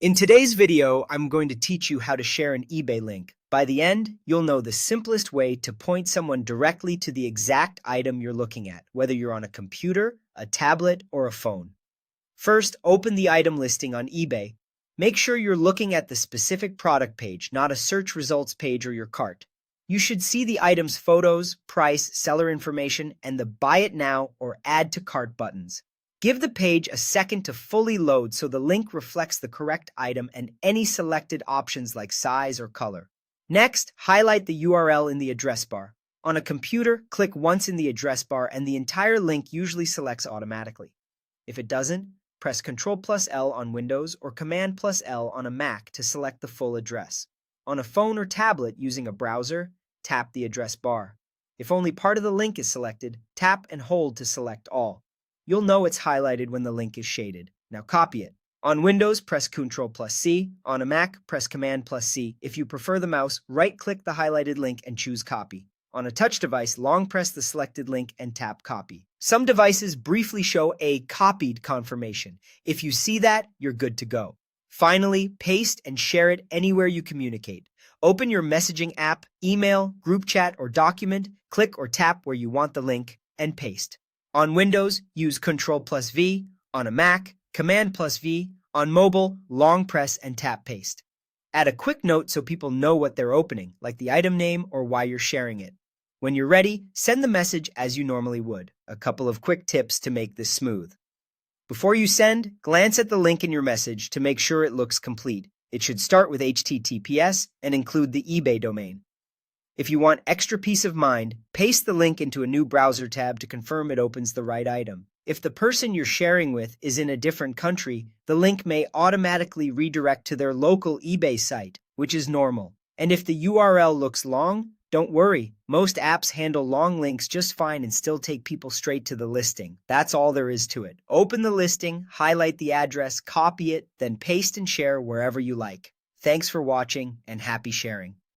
In today's video, I'm going to teach you how to share an eBay link. By the end, you'll know the simplest way to point someone directly to the exact item you're looking at, whether you're on a computer, a tablet, or a phone. First, open the item listing on eBay. Make sure you're looking at the specific product page, not a search results page or your cart. You should see the item's photos, price, seller information, and the Buy It Now or Add to Cart buttons. Give the page a second to fully load so the link reflects the correct item and any selected options like size or color. Next, highlight the URL in the address bar. On a computer, click once in the address bar and the entire link usually selects automatically. If it doesn't, press Ctrl+L on Windows or Command+L on a Mac to select the full address. On a phone or tablet using a browser, tap the address bar. If only part of the link is selected, tap and hold to select all. You'll know it's highlighted when the link is shaded. Now copy it. On Windows, press Ctrl+C. On a Mac, press Command+C. If you prefer the mouse, right-click the highlighted link and choose Copy. On a touch device, long press the selected link and tap Copy. Some devices briefly show a copied confirmation. If you see that, you're good to go. Finally, paste and share it anywhere you communicate. Open your messaging app, email, group chat, or document, click or tap where you want the link, and paste. On Windows, use Ctrl+V. On a Mac, Command+V. On mobile, long press and tap paste. Add a quick note so people know what they're opening, like the item name or why you're sharing it. When you're ready, send the message as you normally would. A couple of quick tips to make this smooth. Before you send, glance at the link in your message to make sure it looks complete. It should start with HTTPS and include the eBay domain. If you want extra peace of mind, paste the link into a new browser tab to confirm it opens the right item. If the person you're sharing with is in a different country, the link may automatically redirect to their local eBay site, which is normal. And if the URL looks long, don't worry. Most apps handle long links just fine and still take people straight to the listing. That's all there is to it. Open the listing, highlight the address, copy it, then paste and share wherever you like. Thanks for watching and happy sharing.